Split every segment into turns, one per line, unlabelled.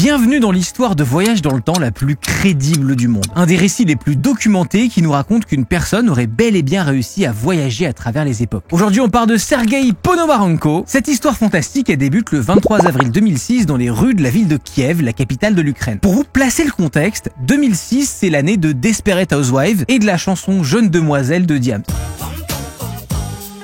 Bienvenue dans l'histoire de voyage dans le temps la plus crédible du monde. Un des récits les plus documentés qui nous raconte qu'une personne aurait bel et bien réussi à voyager à travers les époques. Aujourd'hui, on parle de Sergueï Ponomarenko. Cette histoire fantastique, elle débute le 23 avril 2006 dans les rues de la ville de Kiev, la capitale de l'Ukraine. Pour vous placer le contexte, 2006, c'est l'année de Desperate Housewives et de la chanson Jeune demoiselle de Diams.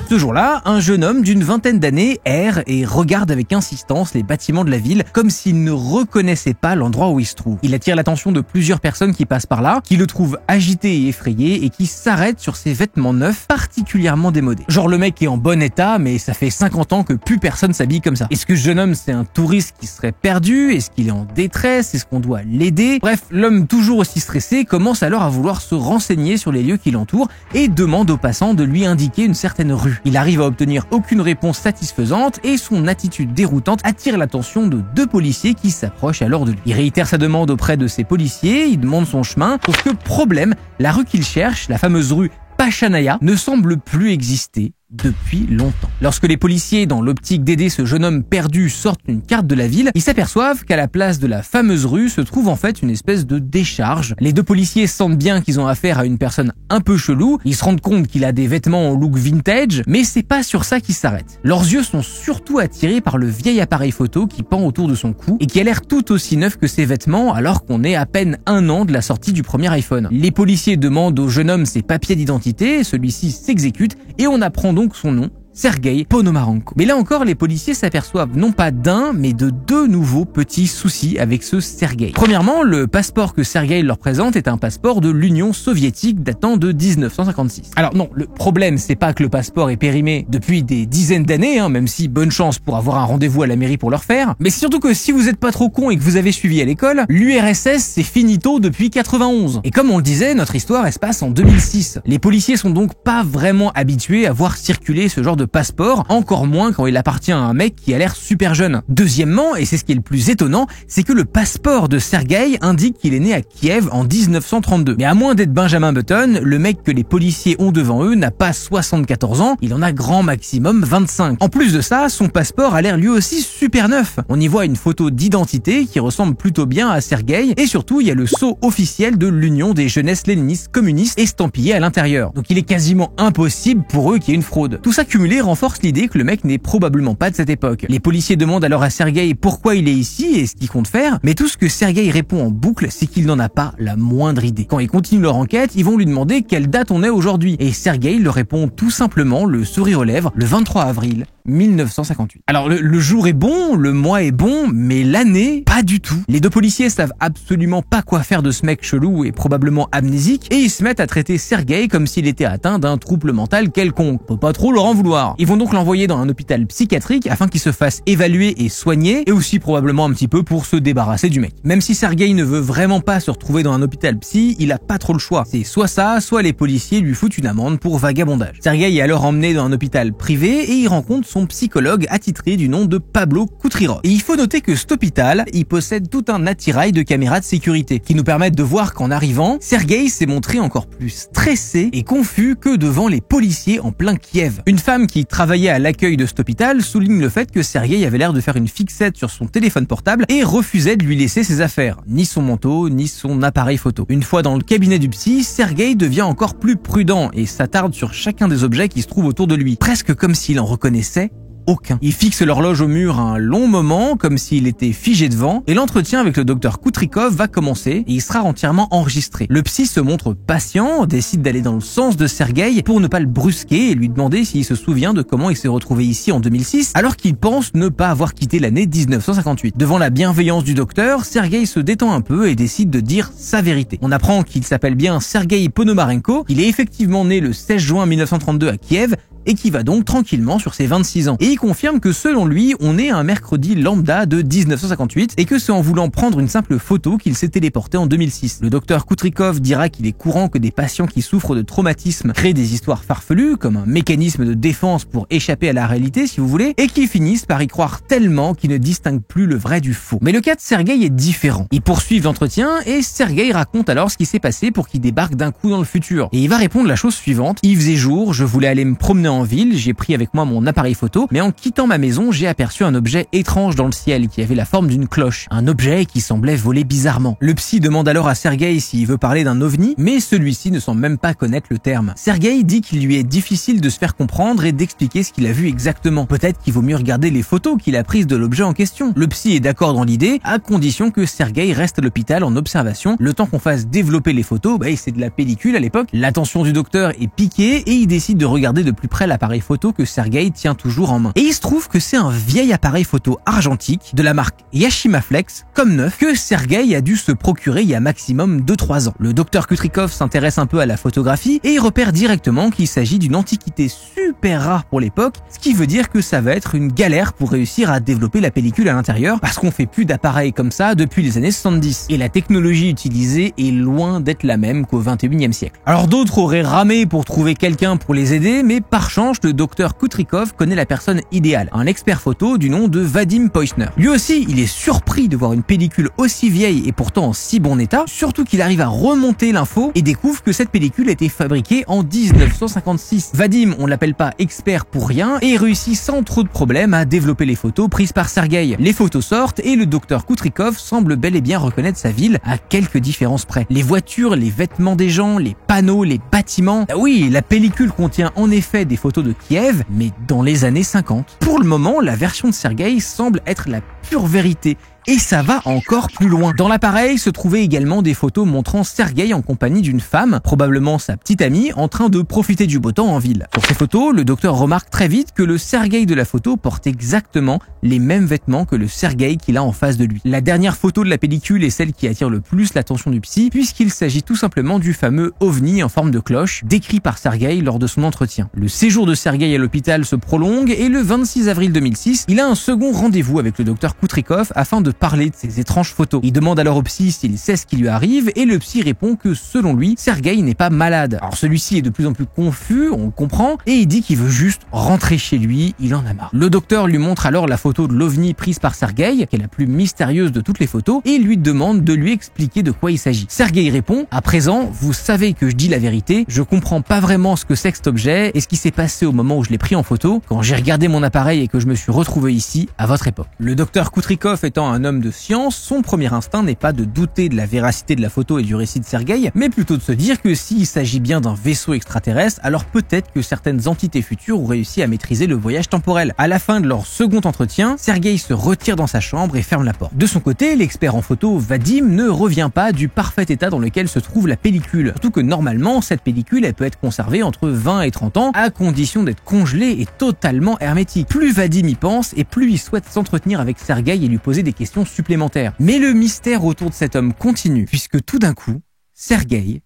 Ce jour-là, un jeune homme d'une vingtaine d'années erre et regarde avec insistance les bâtiments de la ville comme s'il ne reconnaissait pas l'endroit où il se trouve. Il attire l'attention de plusieurs personnes qui passent par là, qui le trouvent agité et effrayé et qui s'arrêtent sur ses vêtements neufs particulièrement démodés. Genre le mec est en bon état mais ça fait 50 ans que plus personne s'habille comme ça. Est-ce que ce jeune homme c'est un touriste qui serait perdu? Est-ce qu'il est en détresse? Est-ce qu'on doit l'aider? Bref, l'homme toujours aussi stressé commence alors à vouloir se renseigner sur les lieux qui l'entourent et demande aux passants de lui indiquer une certaine rue. Il arrive à obtenir aucune réponse satisfaisante et son attitude déroutante attire l'attention de deux policiers qui s'approchent alors de lui. Il réitère sa demande auprès de ces policiers, il demande son chemin, sauf que problème, la rue qu'il cherche, la fameuse rue Pachanaya, ne semble plus exister depuis longtemps. Lorsque les policiers, dans l'optique d'aider ce jeune homme perdu, sortent une carte de la ville, ils s'aperçoivent qu'à la place de la fameuse rue se trouve en fait une espèce de décharge. Les deux policiers sentent bien qu'ils ont affaire à une personne un peu chelou, ils se rendent compte qu'il a des vêtements en look vintage, mais c'est pas sur ça qu'ils s'arrêtent. Leurs yeux sont surtout attirés par le vieil appareil photo qui pend autour de son cou et qui a l'air tout aussi neuf que ses vêtements alors qu'on est à peine 1 an de la sortie du premier iPhone. Les policiers demandent au jeune homme ses papiers d'identité, celui-ci s'exécute et on apprend donc son nom, Sergueï Ponomarenko. Mais là encore, les policiers s'aperçoivent non pas d'un, mais de deux nouveaux petits soucis avec ce Sergueï. Premièrement, le passeport que Sergueï leur présente est un passeport de l'Union soviétique datant de 1956. Alors non, le problème c'est pas que le passeport est périmé depuis des dizaines d'années, même si bonne chance pour avoir un rendez-vous à la mairie pour le refaire, mais c'est surtout que si vous êtes pas trop con et que vous avez suivi à l'école, l'URSS c'est finito depuis 91. Et comme on le disait, notre histoire elle se passe en 2006. Les policiers sont donc pas vraiment habitués à voir circuler ce genre de passeport, encore moins quand il appartient à un mec qui a l'air super jeune. Deuxièmement, et c'est ce qui est le plus étonnant, c'est que le passeport de Sergueï indique qu'il est né à Kiev en 1932. Mais à moins d'être Benjamin Button, le mec que les policiers ont devant eux n'a pas 74 ans, il en a grand maximum 25. En plus de ça, son passeport a l'air lui aussi super neuf. On y voit une photo d'identité qui ressemble plutôt bien à Sergueï, et surtout il y a le sceau officiel de l'Union des jeunesses léninistes communistes estampillé à l'intérieur. Donc il est quasiment impossible pour eux qu'il y ait une fraude. Tout ça cumulé renforce l'idée que le mec n'est probablement pas de cette époque. Les policiers demandent alors à Sergueï pourquoi il est ici et ce qu'il compte faire, mais tout ce que Sergueï répond en boucle, c'est qu'il n'en a pas la moindre idée. Quand ils continuent leur enquête, ils vont lui demander quelle date on est aujourd'hui, et Sergueï leur répond tout simplement, le sourire aux lèvres, le 23 avril 1958. Alors le jour est bon, le mois est bon, mais l'année, pas du tout. Les deux policiers savent absolument pas quoi faire de ce mec chelou et probablement amnésique, et ils se mettent à traiter Sergueï comme s'il était atteint d'un trouble mental quelconque. Faut pas trop leur en vouloir. Ils vont donc l'envoyer dans un hôpital psychiatrique afin qu'il se fasse évaluer et soigner, et aussi probablement un petit peu pour se débarrasser du mec. Même si Sergueï ne veut vraiment pas se retrouver dans un hôpital psy, il a pas trop le choix. C'est soit ça, soit les policiers lui foutent une amende pour vagabondage. Sergueï est alors emmené dans un hôpital privé et il rencontre son psychologue attitré du nom de Pablo Kutrirov. Et il faut noter que cet hôpital, il possède tout un attirail de caméras de sécurité qui nous permettent de voir qu'en arrivant, Sergueï s'est montré encore plus stressé et confus que devant les policiers en plein Kiev. Une femme qui travaillait à l'accueil de cet hôpital souligne le fait que Sergueï avait l'air de faire une fixette sur son téléphone portable et refusait de lui laisser ses affaires, ni son manteau, ni son appareil photo. Une fois dans le cabinet du psy, Sergueï devient encore plus prudent et s'attarde sur chacun des objets qui se trouvent autour de lui, presque comme s'il en reconnaissait aucun. Il fixe l'horloge au mur un long moment, comme s'il était figé devant, et l'entretien avec le docteur Kutrirov va commencer, et il sera entièrement enregistré. Le psy se montre patient, décide d'aller dans le sens de Sergueï pour ne pas le brusquer et lui demander s'il se souvient de comment il s'est retrouvé ici en 2006, alors qu'il pense ne pas avoir quitté l'année 1958. Devant la bienveillance du docteur, Sergueï se détend un peu et décide de dire sa vérité. On apprend qu'il s'appelle bien Sergueï Ponomarenko, il est effectivement né le 16 juin 1932 à Kiev, et qui va donc tranquillement sur ses 26 ans. Et il confirme que selon lui, on est un mercredi lambda de 1958 et que c'est en voulant prendre une simple photo qu'il s'est téléporté en 2006. Le docteur Kutrirov dira qu'il est courant que des patients qui souffrent de traumatisme créent des histoires farfelues, comme un mécanisme de défense pour échapper à la réalité si vous voulez, et qu'ils finissent par y croire tellement qu'ils ne distinguent plus le vrai du faux. Mais le cas de Sergueï est différent. Ils poursuivent l'entretien et Sergueï raconte alors ce qui s'est passé pour qu'il débarque d'un coup dans le futur. Et il va répondre la chose suivante: il faisait jour, je voulais aller me promener en ville, j'ai pris avec moi mon appareil photo, mais en quittant ma maison, j'ai aperçu un objet étrange dans le ciel qui avait la forme d'une cloche. Un objet qui semblait voler bizarrement. Le psy demande alors à Sergueï s'il veut parler d'un ovni, mais celui-ci ne semble même pas connaître le terme. Sergueï dit qu'il lui est difficile de se faire comprendre et d'expliquer ce qu'il a vu exactement. Peut-être qu'il vaut mieux regarder les photos qu'il a prises de l'objet en question. Le psy est d'accord dans l'idée, à condition que Sergueï reste à l'hôpital en observation, le temps qu'on fasse développer les photos, c'est de la pellicule à l'époque. L'attention du docteur est piquée et il décide de regarder de plus près l'appareil photo que Sergueï tient toujours en main. Et il se trouve que c'est un vieil appareil photo argentique de la marque Yashica Flex, comme neuf, que Sergueï a dû se procurer il y a maximum 2-3 ans. Le docteur Kutrikov s'intéresse un peu à la photographie et il repère directement qu'il s'agit d'une antiquité super rare pour l'époque, ce qui veut dire que ça va être une galère pour réussir à développer la pellicule à l'intérieur parce qu'on fait plus d'appareils comme ça depuis les années 70. Et la technologie utilisée est loin d'être la même qu'au 21e siècle. Alors d'autres auraient ramé pour trouver quelqu'un pour les aider, mais par chance, le docteur Kutrikov connaît la personne idéale, un expert photo du nom de Vadim Poisner. Lui aussi, il est surpris de voir une pellicule aussi vieille et pourtant en si bon état, surtout qu'il arrive à remonter l'info et découvre que cette pellicule a été fabriquée en 1956. Vadim, on l'appelle pas expert pour rien, et réussit sans trop de problèmes à développer les photos prises par Sergueï. Les photos sortent et le docteur Kutrikov semble bel et bien reconnaître sa ville à quelques différences près. Les voitures, les vêtements des gens, les panneaux, les bâtiments. Ah oui, la pellicule contient en effet des photos de Kiev, mais dans les années 50. Pour le moment, la version de Sergueï semble être la pure vérité. Et ça va encore plus loin. Dans l'appareil se trouvaient également des photos montrant Sergueï en compagnie d'une femme, probablement sa petite amie, en train de profiter du beau temps en ville. Sur ces photos, le docteur remarque très vite que le Sergueï de la photo porte exactement les mêmes vêtements que le Sergueï qu'il a en face de lui. La dernière photo de la pellicule est celle qui attire le plus l'attention du psy, puisqu'il s'agit tout simplement du fameux ovni en forme de cloche, décrit par Sergueï lors de son entretien. Le séjour de Sergueï à l'hôpital se prolongue et le 26 avril 2006, il a un second rendez-vous avec le docteur Kutrikov afin de parler de ces étranges photos. Il demande alors au psy s'il sait ce qui lui arrive et le psy répond que selon lui, Sergueï n'est pas malade. Alors celui-ci est de plus en plus confus, on le comprend, et il dit qu'il veut juste rentrer chez lui, il en a marre. Le docteur lui montre alors la photo de l'ovni prise par Sergueï, qui est la plus mystérieuse de toutes les photos, et il lui demande de lui expliquer de quoi il s'agit. Sergueï répond: à présent, vous savez que je dis la vérité, je comprends pas vraiment ce que c'est que cet objet et ce qui s'est passé au moment où je l'ai pris en photo, quand j'ai regardé mon appareil et que je me suis retrouvé ici, à votre époque. Le docteur Kutrikov étant un homme de science, son premier instinct n'est pas de douter de la véracité de la photo et du récit de Sergueï, mais plutôt de se dire que s'il s'agit bien d'un vaisseau extraterrestre, alors peut-être que certaines entités futures ont réussi à maîtriser le voyage temporel. À la fin de leur second entretien, Sergueï se retire dans sa chambre et ferme la porte. De son côté, l'expert en photo Vadim ne revient pas du parfait état dans lequel se trouve la pellicule, surtout que normalement cette pellicule elle peut être conservée entre 20 et 30 ans à condition d'être congelée et totalement hermétique. Plus Vadim y pense et plus il souhaite s'entretenir avec Sergueï et lui poser des questions supplémentaires. Mais le mystère autour de cet homme continue, puisque tout d'un coup, Sergueï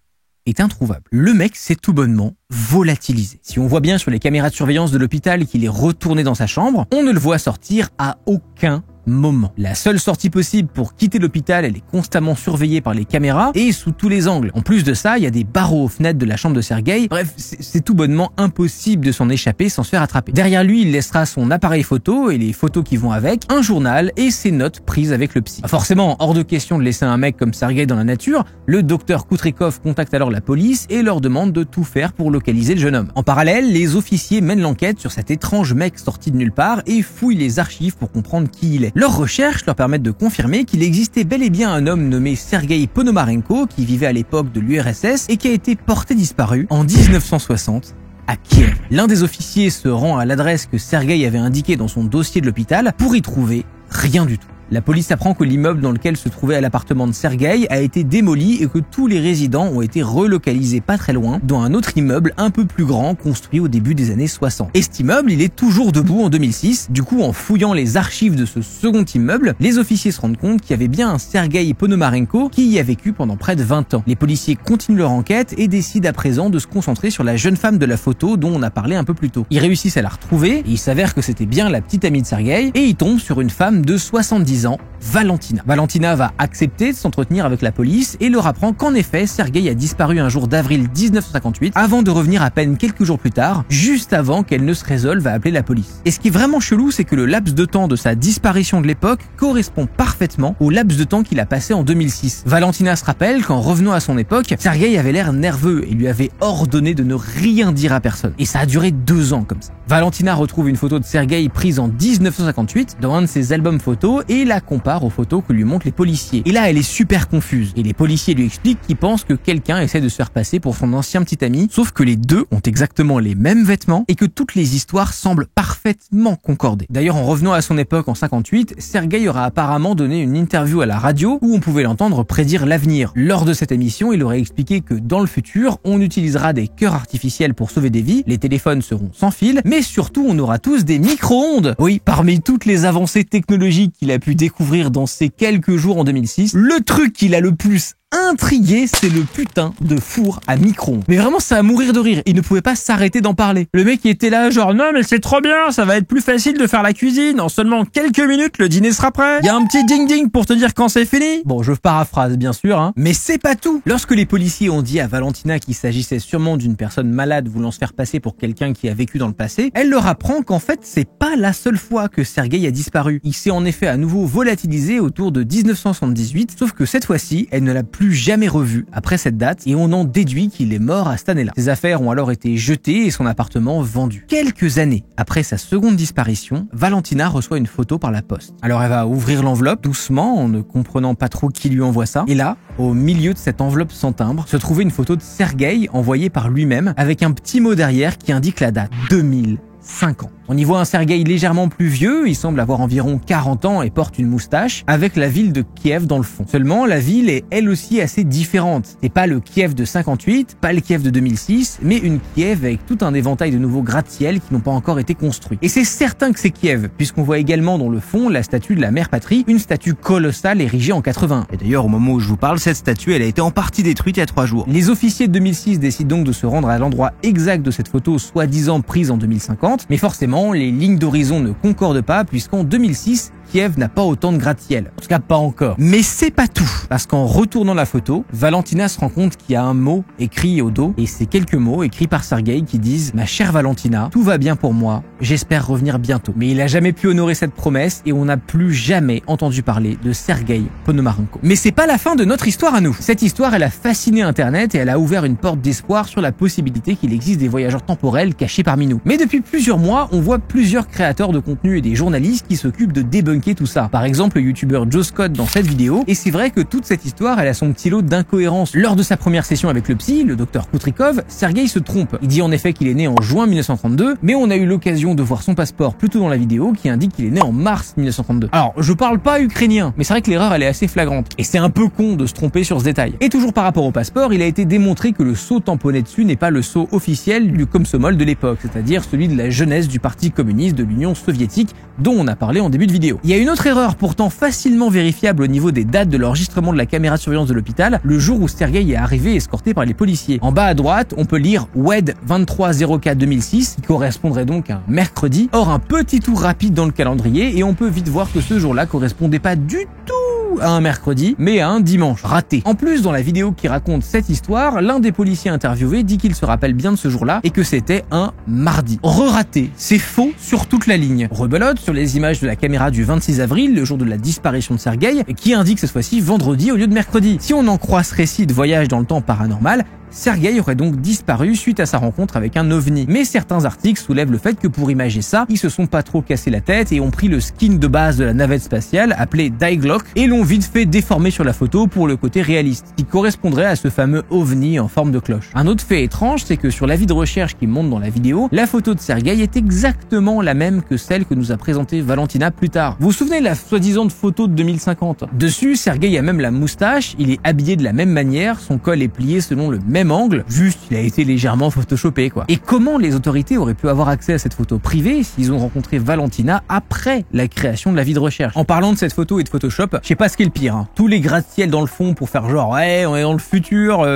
est introuvable. Le mec s'est tout bonnement volatilisé. Si on voit bien sur les caméras de surveillance de l'hôpital qu'il est retourné dans sa chambre, on ne le voit sortir à aucun moment. La seule sortie possible pour quitter l'hôpital, elle est constamment surveillée par les caméras et sous tous les angles. En plus de ça, il y a des barreaux aux fenêtres de la chambre de Sergueï. Bref, c'est tout bonnement impossible de s'en échapper sans se faire attraper. Derrière lui, il laissera son appareil photo et les photos qui vont avec, un journal et ses notes prises avec le psy. Forcément, hors de question de laisser un mec comme Sergueï dans la nature, le docteur Kutrikov contacte alors la police et leur demande de tout faire pour localiser le jeune homme. En parallèle, les officiers mènent l'enquête sur cet étrange mec sorti de nulle part et fouillent les archives pour comprendre qui il est. Leurs recherches leur permettent de confirmer qu'il existait bel et bien un homme nommé Sergueï Ponomarenko qui vivait à l'époque de l'URSS et qui a été porté disparu en 1960 à Kiev. L'un des officiers se rend à l'adresse que Sergueï avait indiquée dans son dossier de l'hôpital pour y trouver rien du tout. La police apprend que l'immeuble dans lequel se trouvait l'appartement de Sergueï a été démoli et que tous les résidents ont été relocalisés pas très loin dans un autre immeuble un peu plus grand construit au début des années 60. Et cet immeuble, il est toujours debout en 2006. Du coup, en fouillant les archives de ce second immeuble, les officiers se rendent compte qu'il y avait bien un Sergueï Ponomarenko qui y a vécu pendant près de 20 ans. Les policiers continuent leur enquête et décident à présent de se concentrer sur la jeune femme de la photo dont on a parlé un peu plus tôt. Ils réussissent à la retrouver et il s'avère que c'était bien la petite amie de Sergueï et ils tombent sur une femme de 70 soi-disant Valentina. Valentina va accepter de s'entretenir avec la police et leur apprend qu'en effet, Sergueï a disparu un jour d'avril 1958 avant de revenir à peine quelques jours plus tard, juste avant qu'elle ne se résolve à appeler la police. Et ce qui est vraiment chelou, c'est que le laps de temps de sa disparition de l'époque correspond parfaitement au laps de temps qu'il a passé en 2006. Valentina se rappelle qu'en revenant à son époque, Sergueï avait l'air nerveux et lui avait ordonné de ne rien dire à personne. Et ça a duré 2 ans comme ça. Valentina retrouve une photo de Sergueï prise en 1958 dans un de ses albums photos et la compare aux photos que lui montrent les policiers. Et là, elle est super confuse. Et les policiers lui expliquent qu'ils pensent que quelqu'un essaie de se faire passer pour son ancien petit ami, sauf que les deux ont exactement les mêmes vêtements et que toutes les histoires semblent parfaitement concorder. D'ailleurs, en revenant à son époque en 58, Sergueï aura apparemment donné une interview à la radio où on pouvait l'entendre prédire l'avenir. Lors de cette émission, il aurait expliqué que dans le futur, on utilisera des cœurs artificiels pour sauver des vies, les téléphones seront sans fil, mais surtout on aura tous des micro-ondes. Oui, parmi toutes les avancées technologiques qu'il a pu découvrir dans ces quelques jours en 2006, le truc qu'il a le plus intrigué, c'est le putain de four à micro-ondes. Mais vraiment, ça a mourir de rire. Il ne pouvait pas s'arrêter d'en parler. Le mec, il était là, genre, non, mais c'est trop bien, ça va être plus facile de faire la cuisine. En seulement quelques minutes, le dîner sera prêt. Il y a un petit ding-ding pour te dire quand c'est fini. Bon, je paraphrase, bien sûr, hein. Mais c'est pas tout. Lorsque les policiers ont dit à Valentina qu'il s'agissait sûrement d'une personne malade voulant se faire passer pour quelqu'un qui a vécu dans le passé, elle leur apprend qu'en fait, c'est pas la seule fois que Sergueï a disparu. Il s'est en effet à nouveau volatilisé autour de 1978, sauf que cette fois-ci, elle ne l'a plus jamais revu après cette date et on en déduit qu'il est mort à cette année-là. Ses affaires ont alors été jetées et son appartement vendu. Quelques années après sa seconde disparition, Valentina reçoit une photo par la poste. Alors elle va ouvrir l'enveloppe doucement en ne comprenant pas trop qui lui envoie ça. Et là, au milieu de cette enveloppe sans timbre, se trouvait une photo de Sergueï envoyée par lui-même avec un petit mot derrière qui indique la date 2005 ans. On y voit un Sergueï légèrement plus vieux, il semble avoir environ 40 ans et porte une moustache, avec la ville de Kiev dans le fond. Seulement, la ville est elle aussi assez différente. C'est pas le Kiev de 58, pas le Kiev de 2006, mais une Kiev avec tout un éventail de nouveaux gratte-ciel qui n'ont pas encore été construits. Et c'est certain que c'est Kiev, puisqu'on voit également dans le fond la statue de la mère patrie, une statue colossale érigée en 80. Et d'ailleurs, au moment où je vous parle, cette statue, elle a été en partie détruite il y a 3 jours. Les officiers de 2006 décident donc de se rendre à l'endroit exact de cette photo, soi-disant prise en 2050, mais forcément, les lignes d'horizon ne concordent pas puisqu'en 2006, Kiev n'a pas autant de gratte-ciel. En tout cas, pas encore. Mais c'est pas tout. Parce qu'en retournant la photo, Valentina se rend compte qu'il y a un mot écrit au dos. Et c'est quelques mots écrits par Sergueï qui disent « Ma chère Valentina, tout va bien pour moi. J'espère revenir bientôt. » Mais il a jamais pu honorer cette promesse et on n'a plus jamais entendu parler de Sergueï Ponomarenko. Mais c'est pas la fin de notre histoire à nous. Cette histoire, elle a fasciné Internet et elle a ouvert une porte d'espoir sur la possibilité qu'il existe des voyageurs temporels cachés parmi nous. Mais depuis plusieurs mois, on voit plusieurs créateurs de contenu et des journalistes qui s'occupent de débunker tout ça. Par exemple, le youtubeur Joe Scott dans cette vidéo, et c'est vrai que toute cette histoire, elle a son petit lot d'incohérences. Lors de sa première session avec le psy, le docteur Koutrikov, Sergueï se trompe. Il dit en effet qu'il est né en juin 1932, mais on a eu l'occasion de voir son passeport plus tôt dans la vidéo qui indique qu'il est né en mars 1932. Alors, je parle pas ukrainien, mais c'est vrai que l'erreur, elle est assez flagrante. Et c'est un peu con de se tromper sur ce détail. Et toujours par rapport au passeport, il a été démontré que le sceau tamponné dessus n'est pas le sceau officiel du Komsomol de l'époque, c'est-à-dire celui de la jeunesse du Parti communiste de l'Union soviétique, dont on a parlé en début de vidéo. Il y a une autre erreur pourtant facilement vérifiable au niveau des dates de l'enregistrement de la caméra de surveillance de l'hôpital, le jour où Sergueï est arrivé escorté par les policiers. En bas à droite, on peut lire WED 2304-2006, qui correspondrait donc à un mercredi. Or, un petit tour rapide dans le calendrier et on peut vite voir que ce jour-là correspondait pas du tout à un mercredi, mais à un dimanche. Raté. En plus, dans la vidéo qui raconte cette histoire, l'un des policiers interviewés dit qu'il se rappelle bien de ce jour-là et que c'était un mardi. Re-raté. C'est faux sur toute la ligne. Rebelote sur les images de la caméra du 26 avril, le jour de la disparition de Sergueï, qui indique cette fois-ci vendredi au lieu de mercredi. Si on en croit ce récit de voyage dans le temps paranormal, Sergueï aurait donc disparu suite à sa rencontre avec un ovni. Mais certains articles soulèvent le fait que pour imager ça, ils se sont pas trop cassé la tête et ont pris le skin de base de la navette spatiale appelé Diglok et l'ont vite fait déformer sur la photo pour le côté réaliste, qui correspondrait à ce fameux ovni en forme de cloche. Un autre fait étrange, c'est que sur l'avis de recherche qui monte dans la vidéo, la photo de Sergueï est exactement la même que celle que nous a présentée Valentina plus tard. Vous vous souvenez de la soi-disant photo de 2050 ? Dessus, Sergueï a même la moustache, il est habillé de la même manière, son col est plié selon le même angle, juste il a été légèrement photoshopé quoi. Et comment les autorités auraient pu avoir accès à cette photo privée s'ils ont rencontré Valentina après la création de l'avis de recherche ? En parlant de cette photo et de Photoshop, je sais pas ce qui est le pire, hein. Tous les gratte-ciel dans le fond pour faire genre ouais on est dans le futur,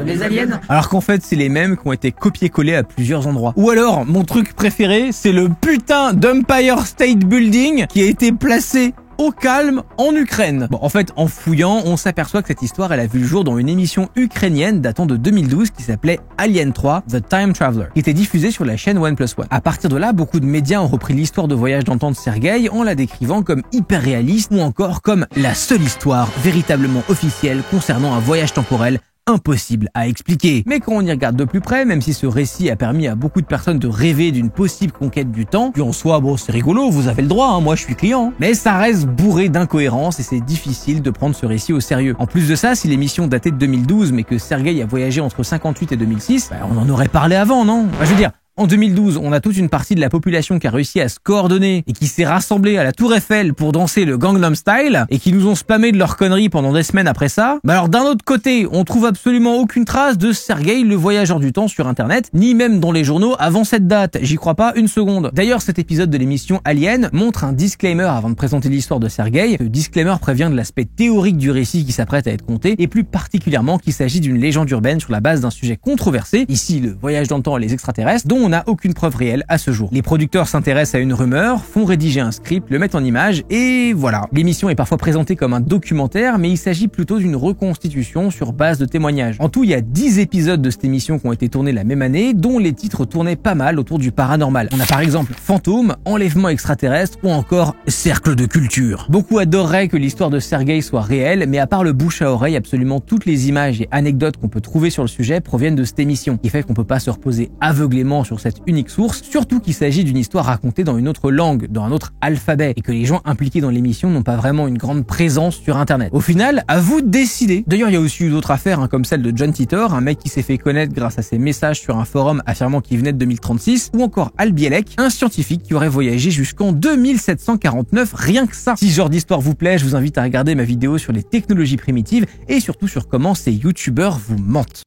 les aliens. Alors qu'en fait c'est les mêmes qui ont été copiés-collés à plusieurs endroits. Ou alors mon truc préféré c'est le putain d'Empire State Building qui a été placé au calme en Ukraine. Bon, en fait, en fouillant, on s'aperçoit que cette histoire, elle a vu le jour dans une émission ukrainienne datant de 2012 qui s'appelait Alien 3, The Time Traveler, qui était diffusée sur la chaîne OnePlus One. À partir de là, beaucoup de médias ont repris l'histoire de voyage dans le temps de Sergueï en la décrivant comme hyper réaliste ou encore comme la seule histoire véritablement officielle concernant un voyage temporel impossible à expliquer. Mais quand on y regarde de plus près, même si ce récit a permis à beaucoup de personnes de rêver d'une possible conquête du temps, puis en soi, bon, c'est rigolo, vous avez le droit, hein, moi je suis client, mais ça reste bourré d'incohérences et c'est difficile de prendre ce récit au sérieux. En plus de ça, si l'émission datait de 2012, mais que Sergueï a voyagé entre 58 et 2006, on en aurait parlé avant, non? Je veux dire, en 2012, on a toute une partie de la population qui a réussi à se coordonner et qui s'est rassemblée à la Tour Eiffel pour danser le Gangnam Style et qui nous ont spammé de leurs conneries pendant des semaines après ça. Mais alors d'un autre côté, on trouve absolument aucune trace de Sergueï le voyageur du temps sur internet, ni même dans les journaux avant cette date. J'y crois pas une seconde. D'ailleurs, cet épisode de l'émission Alien montre un disclaimer avant de présenter l'histoire de Sergueï. Le disclaimer prévient de l'aspect théorique du récit qui s'apprête à être conté et plus particulièrement qu'il s'agit d'une légende urbaine sur la base d'un sujet controversé, ici le voyage dans le temps et les extraterrestres, dont on n'a aucune preuve réelle à ce jour. Les producteurs s'intéressent à une rumeur, font rédiger un script, le mettent en image et voilà. L'émission est parfois présentée comme un documentaire, mais il s'agit plutôt d'une reconstitution sur base de témoignages. En tout, il y a 10 épisodes de cette émission qui ont été tournés la même année, dont les titres tournaient pas mal autour du paranormal. On a par exemple Fantôme, Enlèvement extraterrestre ou encore Cercle de culture. Beaucoup adoreraient que l'histoire de Sergueï soit réelle, mais à part le bouche à oreille, absolument toutes les images et anecdotes qu'on peut trouver sur le sujet proviennent de cette émission, qui fait qu'on peut pas se reposer aveuglément sur cette unique source, surtout qu'il s'agit d'une histoire racontée dans une autre langue, dans un autre alphabet, et que les gens impliqués dans l'émission n'ont pas vraiment une grande présence sur internet. Au final, à vous de décider. D'ailleurs, il y a aussi eu d'autres affaires, comme celle de John Titor, un mec qui s'est fait connaître grâce à ses messages sur un forum affirmant qu'il venait de 2036, ou encore Al Bielek, un scientifique qui aurait voyagé jusqu'en 2749, rien que ça. Si ce genre d'histoire vous plaît, je vous invite à regarder ma vidéo sur les technologies primitives et surtout sur comment ces youtubeurs vous mentent.